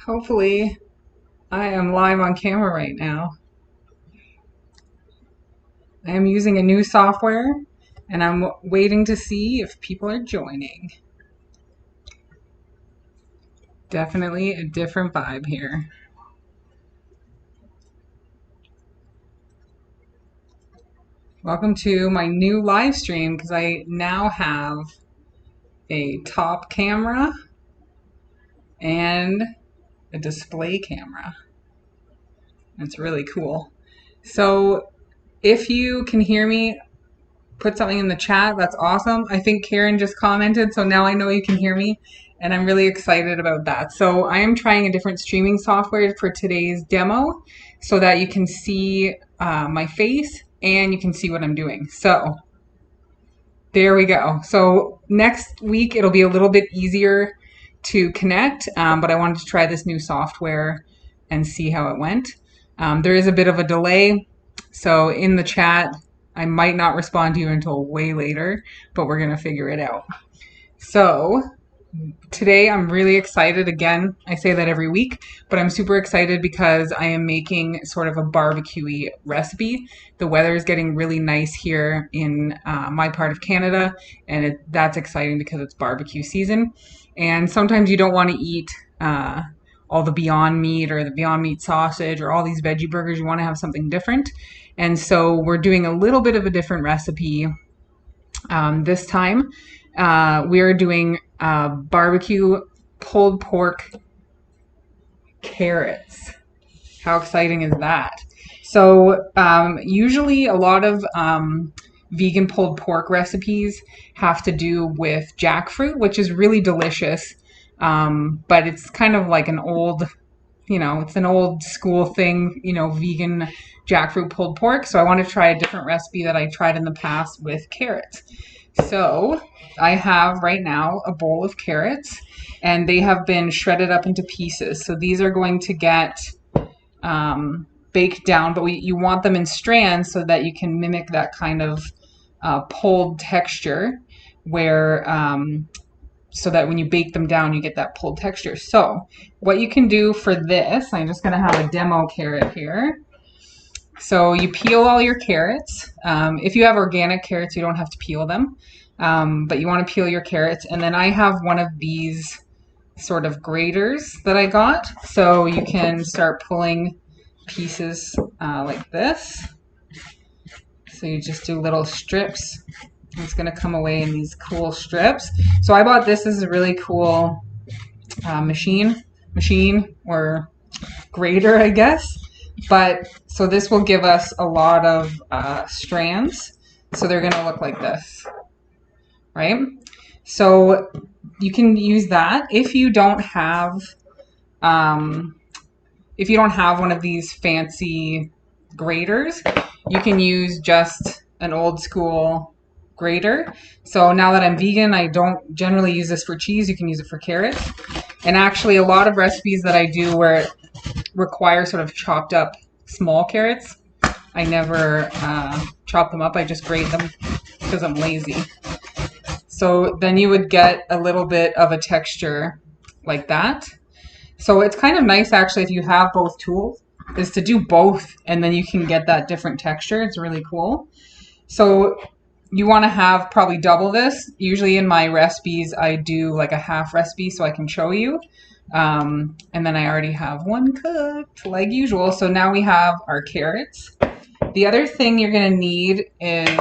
Hopefully, I am live on camera right now. I am using a new software and I'm waiting to see if people are joining. Definitely a different vibe here. Welcome to my new live stream because I now have a top camera and a display camera. That's really cool. So if you can hear me, put something in the chat. That's awesome. I think Karen just commented, so now I know you can hear me, and I'm really excited about that. So I am trying a different streaming software for today's demo so that you can see my face and you can see what I'm doing. So there we go. So next week it'll be a little bit easier to connect, but I wanted to try this new software and see how it went. There is a bit of a delay, so in the chat I might not respond to you until way later, but we're going to figure it out. So today I'm really excited. Again, I say that every week, but I'm super excited because I am making sort of a barbecue-y recipe. The weather is getting really nice here in my part of Canada, and that's exciting because it's barbecue season. And sometimes you don't want to eat all the Beyond Meat or the Beyond Meat sausage or all these veggie burgers. You want to have something different. And so we're doing a little bit of a different recipe this time. We are doing barbecue pulled pork carrots. How exciting is that? So usually a lot of vegan pulled pork recipes have to do with jackfruit, which is really delicious. But it's kind of like an old, it's an old school thing, vegan jackfruit pulled pork. So I want to try a different recipe that I tried in the past with carrots. So I have right now a bowl of carrots and they have been shredded up into pieces. So these are going to get baked down, but you want them in strands so that you can mimic that kind of pulled texture where so that when you bake them down, you get that pulled texture. So what you can do for this, I'm just going to have a demo carrot here. So you peel all your carrots. If you have organic carrots, you don't have to peel them, but you want to peel your carrots. And then I have one of these sort of graters that I got. So you can start pulling pieces like this. So you just do little strips. It's going to come away in these cool strips. So I bought this as a really cool machine or grater, I guess. But so this will give us a lot of strands. So they're going to look like this, right? So you can use that if you don't have one of these fancy graters. You can use just an old school grater. So now that I'm vegan, I don't generally use this for cheese. You can use it for carrots. And actually a lot of recipes that I do where it requires sort of chopped up small carrots, I never chop them up. I just grate them because I'm lazy. So then you would get a little bit of a texture like that. So it's kind of nice actually if you have both tools is to do both and then you can get that different texture. It's really cool. So you want to have probably double this. Usually in my recipes, I do like a half recipe so I can show you. And then I already have one cooked like usual. So now we have our carrots. The other thing you're going to need is,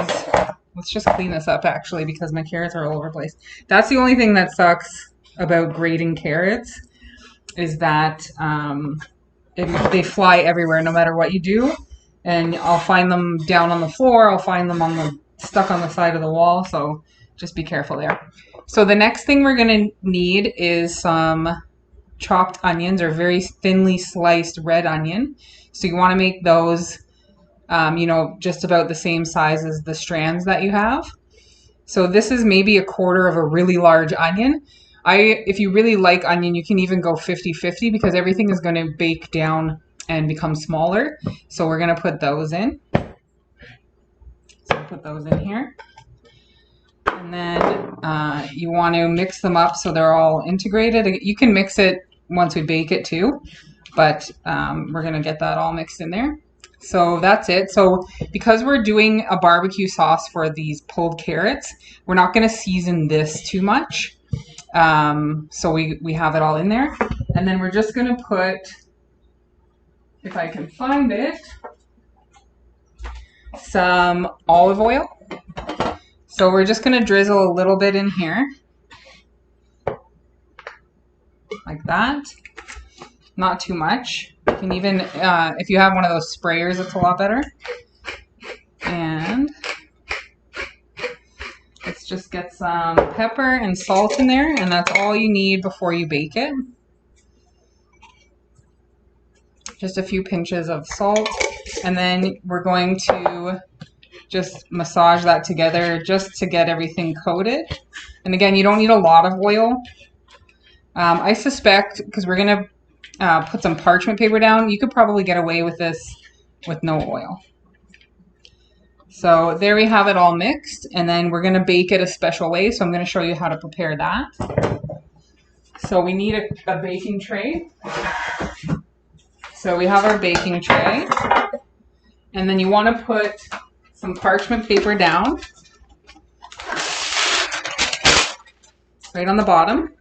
let's just clean this up actually because my carrots are all over the place. That's the only thing that sucks about grating carrots is that they fly everywhere no matter what you do. And I'll find them down on the floor. I'll find them stuck on the side of the wall. So just be careful there. So the next thing we're going to need is some chopped onions or very thinly sliced red onion. So you want to make those, just about the same size as the strands that you have. So this is maybe a quarter of a really large onion. If you really like onion, you can even go 50-50 because everything is going to bake down and become smaller. So we're going to put those in. So put those in here. And then You want to mix them up so they're all integrated. You can mix it once we bake it too, but we're going to get that all mixed in there. So that's it. So because we're doing a barbecue sauce for these pulled carrots, we're not going to season this too much. So we have it all in there. And then we're just going to put, if I can find it, some olive oil. So we're just going to drizzle a little bit in here. Like that. Not too much. You can even, if you have one of those sprayers, it's a lot better. And let's just get some pepper and salt in there, and that's all you need before you bake it. Just a few pinches of salt, and then we're going to just massage that together just to get everything coated. And again, you don't need a lot of oil. I suspect, because we're going to put some parchment paper down, you could probably get away with this with no oil. So there we have it all mixed, and then we're going to bake it a special way, so I'm going to show you how to prepare that. So we need a baking tray. So we have our baking tray, and then you want to put some parchment paper down right on the bottom.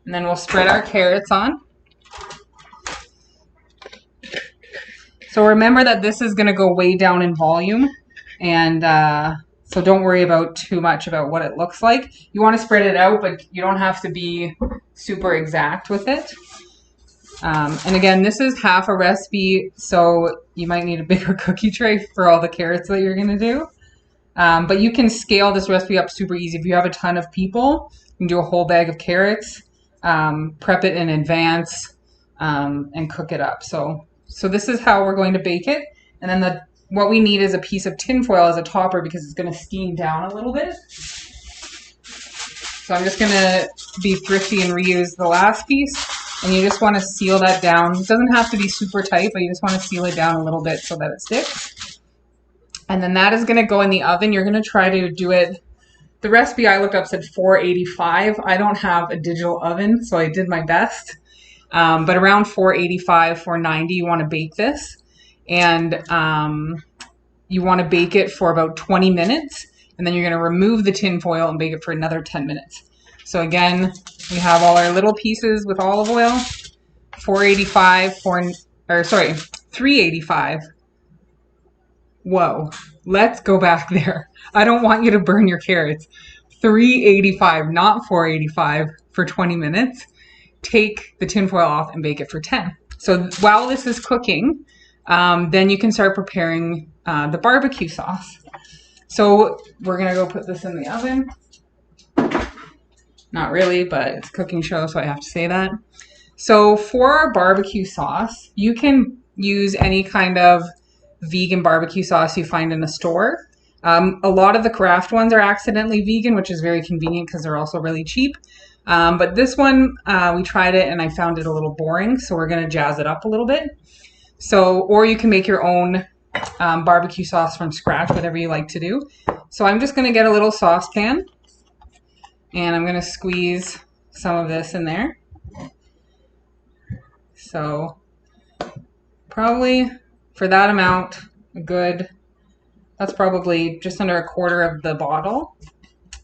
And then we'll spread our carrots on. So remember that this is going to go way down in volume, and so don't worry about too much about what it looks like. You want to spread it out, but you don't have to be super exact with it. And again, this is half a recipe, so you might need a bigger cookie tray for all the carrots that you're going to do. But you can scale this recipe up super easy. If you have a ton of people, you can do a whole bag of carrots, prep it in advance, and cook it up. So this is how we're going to bake it. And then what we need is a piece of tin foil as a topper because it's going to steam down a little bit. So I'm just going to be thrifty and reuse the last piece. And you just want to seal that down. It doesn't have to be super tight, but you just want to seal it down a little bit so that it sticks. And then that is going to go in the oven. You're going to try to do it. The recipe I looked up said 485. I don't have a digital oven, so I did my best. But around 485, 490, you want to bake this. And you want to bake it for about 20 minutes. And then you're going to remove the tin foil and bake it for another 10 minutes. So again, we have all our little pieces with olive oil, 385. Whoa, let's go back there. I don't want you to burn your carrots. 385, not 485 for 20 minutes. Take the tinfoil off and bake it for 10. So while this is cooking, then you can start preparing the barbecue sauce. So we're gonna go put this in the oven. Not really, but it's a cooking show, so I have to say that. So for our barbecue sauce, you can use any kind of vegan barbecue sauce you find in a store. A lot of the craft ones are accidentally vegan, which is very convenient because they're also really cheap. But this one, we tried it and I found it a little boring, so we're going to jazz it up a little bit. So, or you can make your own barbecue sauce from scratch, whatever you like to do. So I'm just going to get a little saucepan. And I'm going to squeeze some of this in there. So probably for that amount, that's probably just under a quarter of the bottle.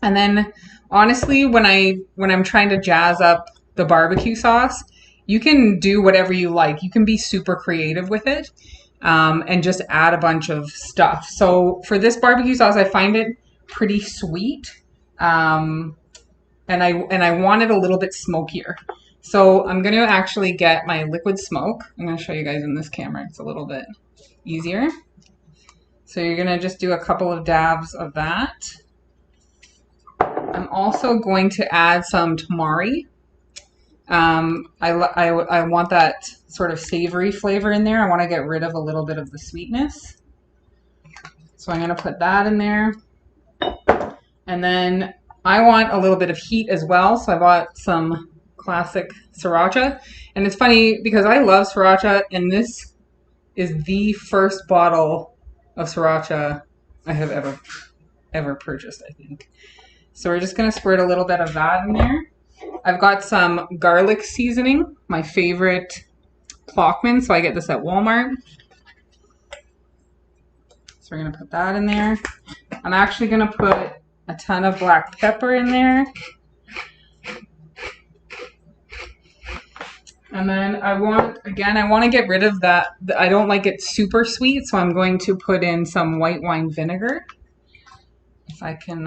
And then honestly, when I'm trying to jazz up the barbecue sauce, you can do whatever you like. You can be super creative with it and just add a bunch of stuff. So for this barbecue sauce, I find it pretty sweet. And I want it a little bit smokier. So I'm going to actually get my liquid smoke. I'm going to show you guys in this camera. It's a little bit easier. So you're going to just do a couple of dabs of that. I'm also going to add some tamari. I want that sort of savory flavor in there. I want to get rid of a little bit of the sweetness. So I'm going to put that in there. And then I want a little bit of heat as well, so I bought some classic sriracha. And it's funny because I love sriracha, and this is the first bottle of sriracha I have ever purchased, I think. So we're just going to squirt a little bit of that in there. I've got some garlic seasoning, my favorite Plockman, so I get this at Walmart. So we're going to put that in there. I'm actually going to put a ton of black pepper in there. And then I want to get rid of that. I don't like it super sweet, so I'm going to put in some white wine vinegar. If I can,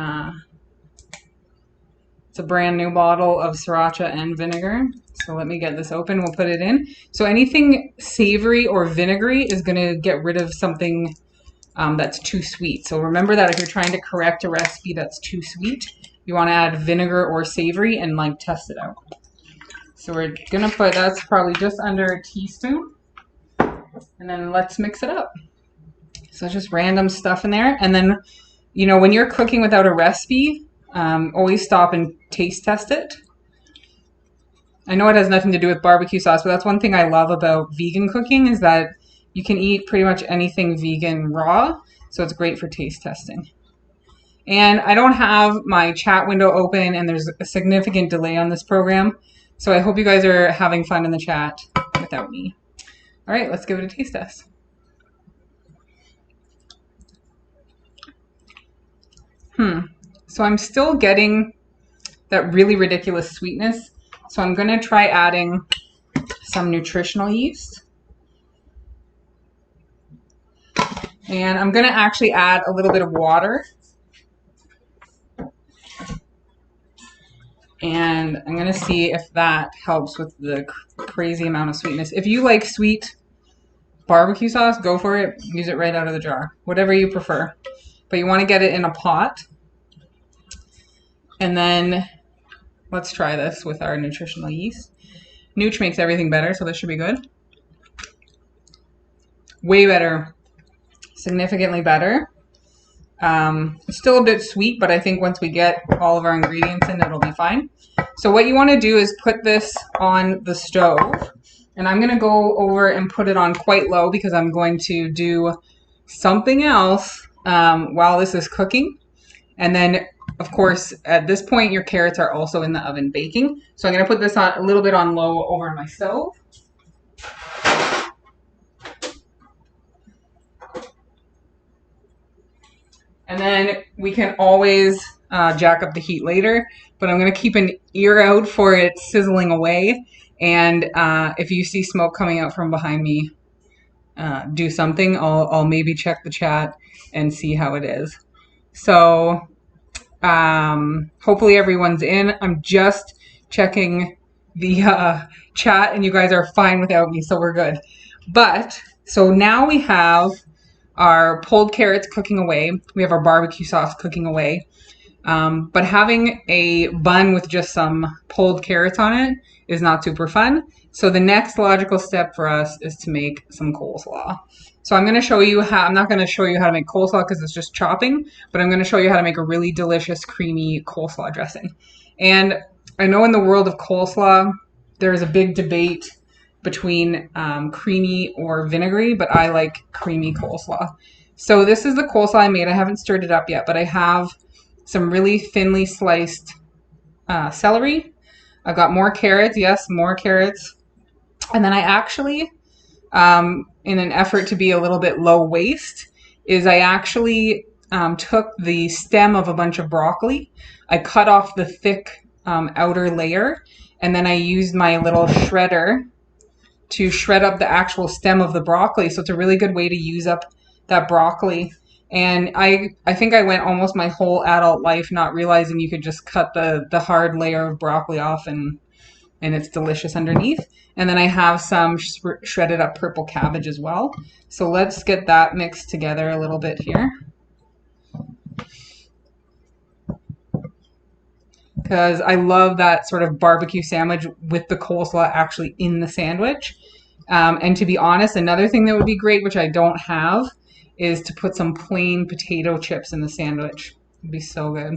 it's a brand new bottle of sriracha and vinegar. So let me get this open, we'll put it in. So anything savory or vinegary is gonna get rid of something that's too sweet. So remember that if you're trying to correct a recipe that's too sweet, you wanna add vinegar or savory and like test it out. So we're gonna put, that's probably just under a teaspoon. And then let's mix it up. So just random stuff in there. And then, you know, when you're cooking without a recipe, always stop and taste test it. I know it has nothing to do with barbecue sauce, but that's one thing I love about vegan cooking is that you can eat pretty much anything vegan raw. So it's great for taste testing. And I don't have my chat window open and there's a significant delay on this program. So I hope you guys are having fun in the chat without me. All right, let's give it a taste test. So I'm still getting that really ridiculous sweetness. So I'm going to try adding some nutritional yeast. And I'm going to actually add a little bit of water. And I'm going to see if that helps with the crazy amount of sweetness. If you like sweet barbecue sauce, go for it. Use it right out of the jar. Whatever you prefer. But you want to get it in a pot. And then let's try this with our nutritional yeast. Nooch makes everything better, so this should be good. Way better. Significantly better. It's still a bit sweet, but I think once we get all of our ingredients in, it'll be fine. So what you want to do is put this on the stove. And I'm going to go over and put it on quite low because I'm going to do something else while this is cooking. And then, of course, at this point, your carrots are also in the oven baking. So I'm going to put this on a little bit on low over my stove. And then we can always jack up the heat later, but I'm going to keep an ear out for it sizzling away. And if you see smoke coming out from behind me, do something. I'll maybe check the chat and see how it is. So hopefully everyone's in. I'm just checking the chat and you guys are fine without me, so we're good. But so now we have our pulled carrots cooking away. We have our barbecue sauce cooking away. But having a bun with just some pulled carrots on it is not super fun. So the next logical step for us is to make some coleslaw. So I'm going to show you how, I'm not going to show you how to make coleslaw because it's just chopping, but I'm going to show you how to make a really delicious, creamy coleslaw dressing. And I know in the world of coleslaw, there's a big debate between creamy or vinegary, but I like creamy coleslaw. So this is the coleslaw I made. I haven't stirred it up yet, but I have some really thinly sliced celery. I've got more carrots. Yes, more carrots. And then I actually, in an effort to be a little bit low waste, is I actually took the stem of a bunch of broccoli. I cut off the thick outer layer, and then I used my little shredder to shred up the actual stem of the broccoli. So it's a really good way to use up that broccoli. And I think I went almost my whole adult life not realizing you could just cut the hard layer of broccoli off and it's delicious underneath. And then I have some shredded up purple cabbage as well. So let's get that mixed together a little bit here. Because I love that sort of barbecue sandwich with the coleslaw actually in the sandwich. And to be honest, another thing that would be great, which I don't have, is to put some plain potato chips in the sandwich. It'd be so good.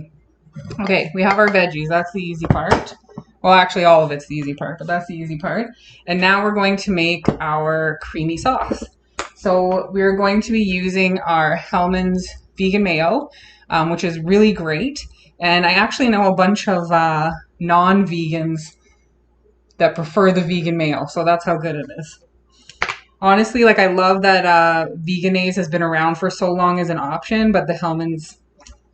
Okay, we have our veggies. That's the easy part. Well, actually, all of it's the easy part, but that's the easy part. And now we're going to make our creamy sauce. So we're going to be using our Hellmann's vegan mayo, which is really great. And I actually know a bunch of non-vegans that prefer the vegan mayo, so that's how good it is. Honestly, like I love that Vegenaise has been around for so long as an option, but the Hellmann's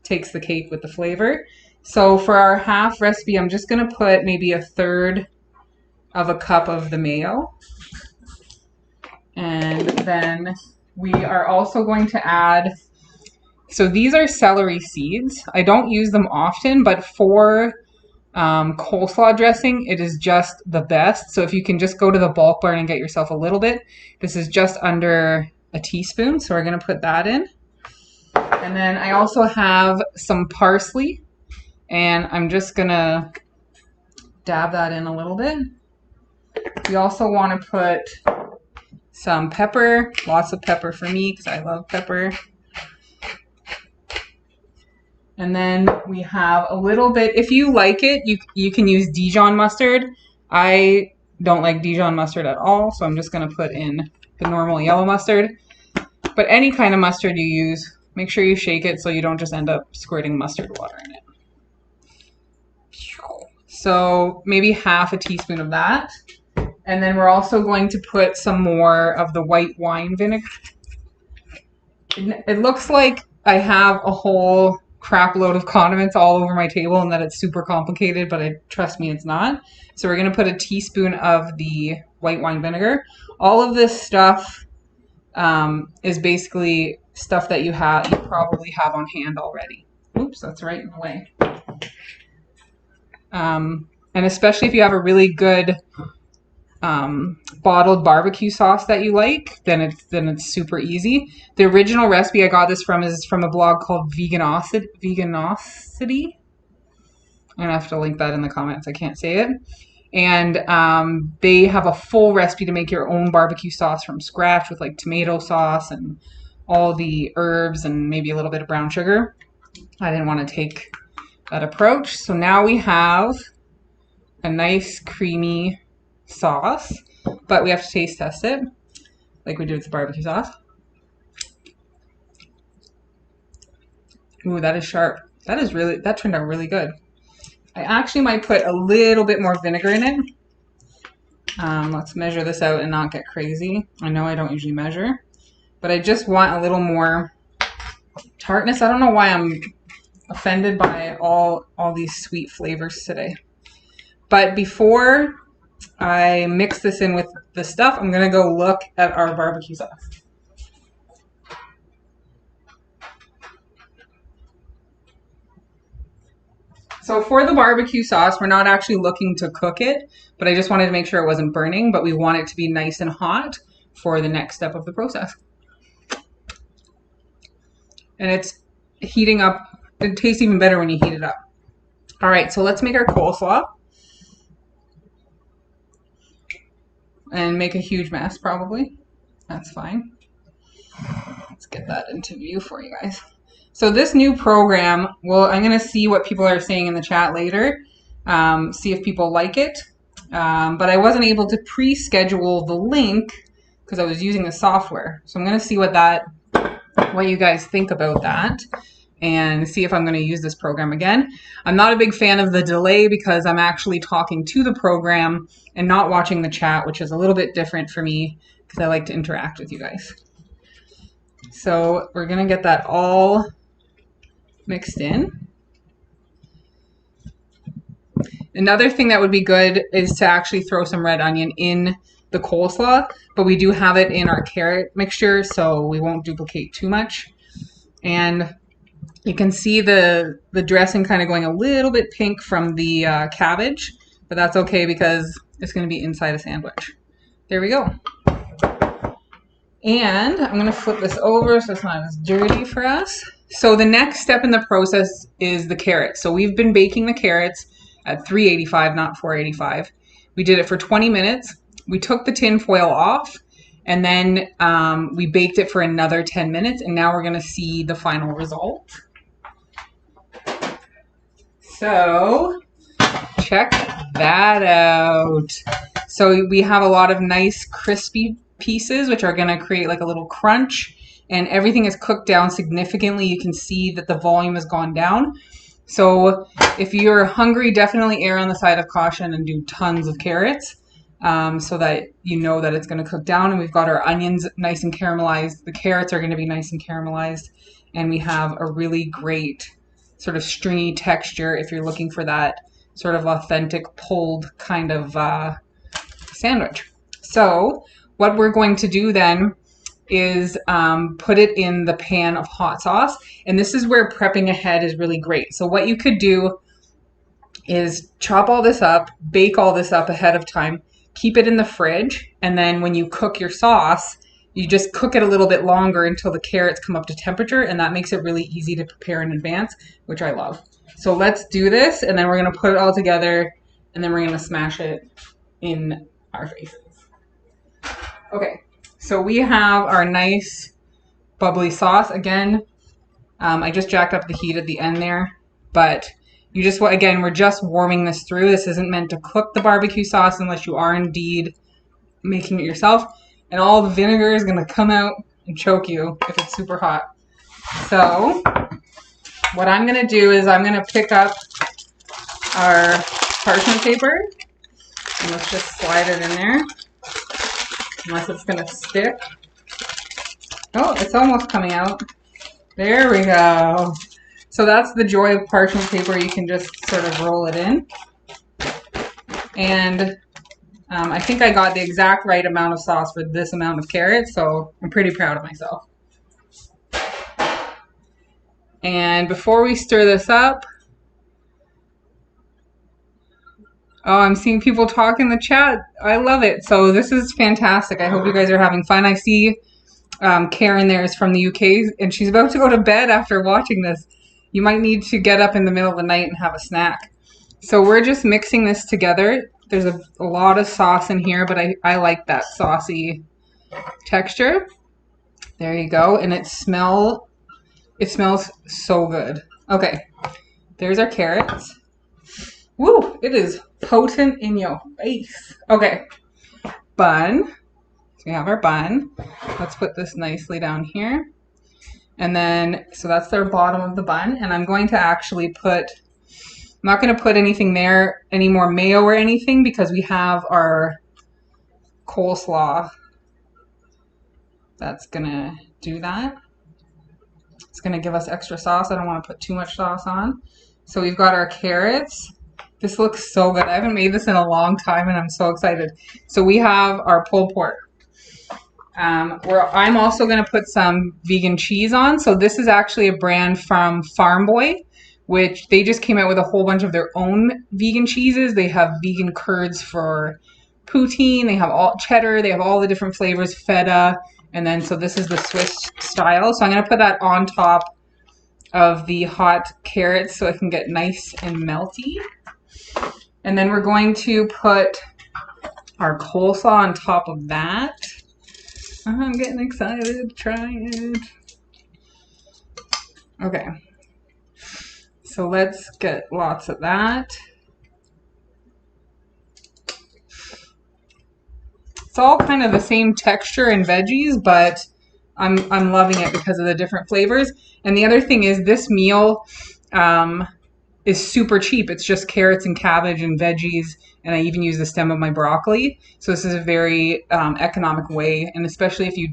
takes the cake with the flavor. So for our half recipe, I'm just going to put maybe 1/3 of a cup of the mayo. And then we are also going to add, so these are celery seeds. I don't use them often, but for coleslaw dressing, it is just the best. So if you can just go to the bulk barn and get yourself a little bit, this is just under a teaspoon. So we're going to put that in. And then I also have some parsley, and I'm just going to dab that in a little bit. We also want to put some pepper, lots of pepper for me because I love pepper. And then we have a little bit, if you like it, you can use Dijon mustard. I don't like Dijon mustard at all, so I'm just going to put in the normal yellow mustard. But any kind of mustard you use, make sure you shake it so you don't just end up squirting mustard water in it. So maybe half a teaspoon of that. And then we're also going to put some more of the white wine vinegar. It looks like I have a whole crap load of condiments all over my table and that it's super complicated, but trust me, it's not. So we're going to put a teaspoon of the white wine vinegar. All of this stuff is basically stuff that you probably have on hand already. Oops, that's right in the way. And especially if you have a really good bottled barbecue sauce that you like, then it's super easy. The original recipe I got this from is from a blog called Veganosity. I'm gonna have to link that in the comments. I can't say it. And they have a full recipe to make your own barbecue sauce from scratch with like tomato sauce and all the herbs and maybe a little bit of brown sugar. I didn't want to take that approach. So now we have a nice creamy sauce, but we have to taste test it like we did with the barbecue sauce. Ooh, that is sharp. That turned out really good. I actually might put a little bit more vinegar in it. Let's measure this out and not get crazy. I know I don't usually measure, but I just want a little more tartness. I don't know why I'm offended by all these sweet flavors today. But before I mix this in with the stuff, I'm going to go look at our barbecue sauce. So for the barbecue sauce, we're not actually looking to cook it, but I just wanted to make sure it wasn't burning, but we want it to be nice and hot for the next step of the process. And it's heating up. It tastes even better when you heat it up. All right, so let's make our coleslaw. And make a huge mess, probably. That's fine. Let's get that into view for you guys. So this new program, well, I'm going to see what people are saying in the chat later, see if people like it. But I wasn't able to pre-schedule the link because I was using the software. So I'm going to see what you guys think about that and see if I'm going to use this program again. I'm not a big fan of the delay because I'm actually talking to the program and not watching the chat, which is a little bit different for me because I like to interact with you guys. So we're going to get that all mixed in. Another thing that would be good is to actually throw some red onion in the coleslaw, but we do have it in our carrot mixture, so we won't duplicate too much. And you can see the dressing kind of going a little bit pink from the cabbage, but that's okay because it's going to be inside a sandwich. There we go. And I'm going to flip this over so it's not as dirty for us. So the next step in the process is the carrots. So we've been baking the carrots at 385, not 485. We did it for 20 minutes. We took the tin foil off and then we baked it for another 10 minutes. And now we're going to see the final result. So check that out. So we have a lot of nice crispy pieces, which are going to create like a little crunch. and everything is cooked down significantly. You can see that the volume has gone down. So if you're hungry, definitely err on the side of caution and do tons of carrots, so that you know that it's going to cook down. And we've got our onions nice and caramelized. The carrots are going to be nice and caramelized. And we have a really great sort of stringy texture if you're looking for that sort of authentic pulled kind of sandwich. So what we're going to do then is put it in the pan of hot sauce. And this is where prepping ahead is really great. So what you could do is chop all this up, bake all this up ahead of time, keep it in the fridge, and then when you cook your sauce, you just cook it a little bit longer until the carrots come up to temperature, and that makes it really easy to prepare in advance, which I love. So let's do this, and then we're going to put it all together, and then we're going to smash it in our faces. Okay, so we have our nice bubbly sauce. Again, I just jacked up the heat at the end there, but you just, again, we're just warming this through. This isn't meant to cook the barbecue sauce unless you are indeed making it yourself. And all the vinegar is going to come out and choke you if it's super hot. So what I'm going to do is I'm going to pick up our parchment paper, and let's just slide it in there, unless it's going to stick. Oh, it's almost coming out. There we go. So that's the joy of parchment paper. You can just sort of roll it in. And I think I got the exact right amount of sauce for this amount of carrots, so I'm pretty proud of myself. And before we stir this up, oh, I'm seeing people talk in the chat. I love it. So this is fantastic. I hope you guys are having fun. I see Karen there is from the UK, and she's about to go to bed after watching this. You might need to get up in the middle of the night and have a snack. So we're just mixing this together. There's a lot of sauce in here, but I like that saucy texture. There you go. And it smells so good. Okay, there's our carrots. Woo, it is potent in your face. Okay, bun. So we have our bun. Let's put this nicely down here. And then, so that's the bottom of the bun. And I'm going to actually I'm not going to put anything there, any more mayo or anything, because we have our coleslaw. That's going to do that. It's going to give us extra sauce. I don't want to put too much sauce on. So we've got our carrots. This looks so good. I haven't made this in a long time, and I'm so excited. So we have our pulled pork. I'm also going to put some vegan cheese on. So this is actually a brand from Farm Boy, which they just came out with a whole bunch of their own vegan cheeses. They have vegan curds for poutine. They have all cheddar. They have all the different flavors, feta. And then, so this is the Swiss style. So I'm going to put that on top of the hot carrots so it can get nice and melty. And then we're going to put our coleslaw on top of that. I'm getting excited to try it. Okay. So let's get lots of that. It's all kind of the same texture and veggies, but I'm loving it because of the different flavors. And the other thing is this meal is super cheap. It's just carrots and cabbage and veggies, and I even use the stem of my broccoli. So this is a very economic way, and especially if you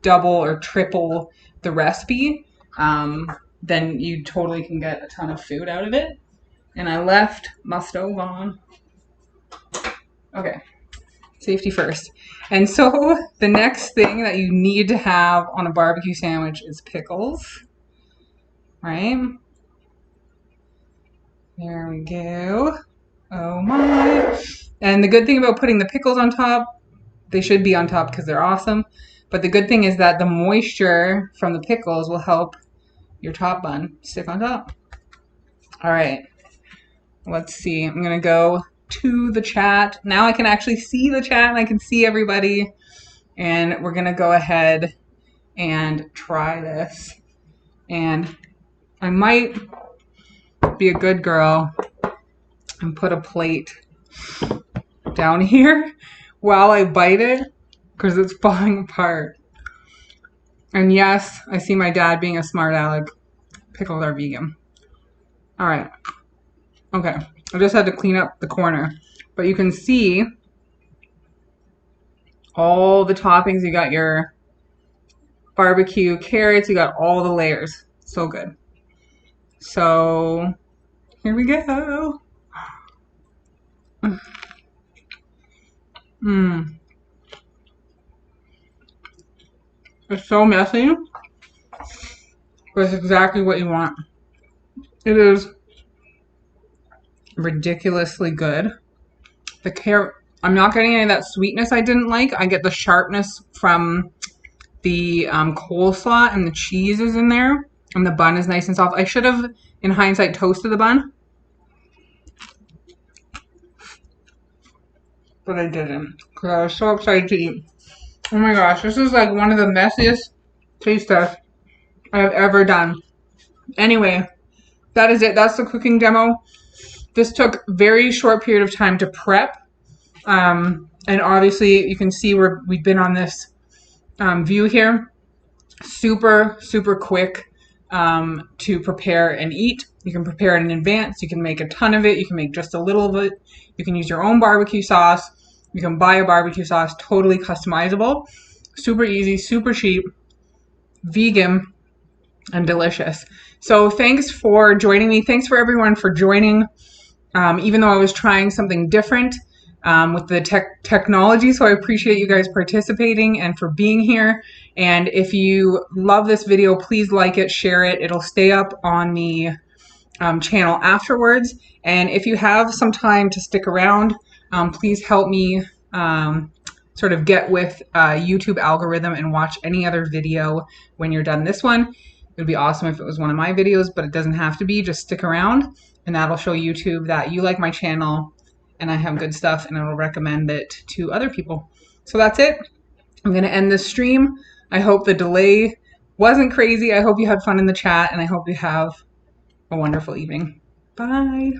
double or triple the recipe, then you totally can get a ton of food out of it. And I left my stove on. Okay, safety first. And so the next thing that you need to have on a barbecue sandwich is pickles, right? There we go. Oh my. And the good thing about putting the pickles on top, they should be on top because they're awesome. But the good thing is that the moisture from the pickles will help your top bun stick on top. All right. Let's see. I'm going to go to the chat. Now I can actually see the chat and I can see everybody. And we're going to go ahead and try this. And I might be a good girl and put a plate down here while I bite it because it's falling apart. And yes, I see my dad being a smart aleck. Pickles are vegan. All right. Okay. I just had to clean up the corner. But you can see all the toppings. You got your barbecue carrots. You got all the layers. So good. So here we go. Mmm. It's so messy, but it's exactly what you want. It is ridiculously good. The carrot, I'm not getting any of that sweetness I didn't like. I get the sharpness from the coleslaw, and the cheese is in there, and the bun is nice and soft. I should have, in hindsight, toasted the bun, but I didn't because I was so excited to eat. Oh my gosh, this is like one of the messiest taste tests I have ever done. Anyway, that is it. That's the cooking demo. This took a very short period of time to prep. And obviously you can see we've been on this view here. Super, super quick to prepare and eat. You can prepare it in advance. You can make a ton of it. You can make just a little of it. You can use your own barbecue sauce. You can buy a barbecue sauce, totally customizable. Super easy, super cheap, vegan, and delicious. So thanks for joining me. Thanks for everyone for joining. Even though I was trying something different with the technology. So I appreciate you guys participating and for being here. And if you love this video, please like it, share it. It'll stay up on the channel afterwards. And if you have some time to stick around, please help me sort of get with YouTube algorithm and watch any other video when you're done this one. It would be awesome if it was one of my videos, but it doesn't have to be. Just stick around, and that'll show YouTube that you like my channel and I have good stuff, and it'll recommend it to other people. So that's it. I'm going to end this stream. I hope the delay wasn't crazy. I hope you had fun in the chat, and I hope you have a wonderful evening. Bye.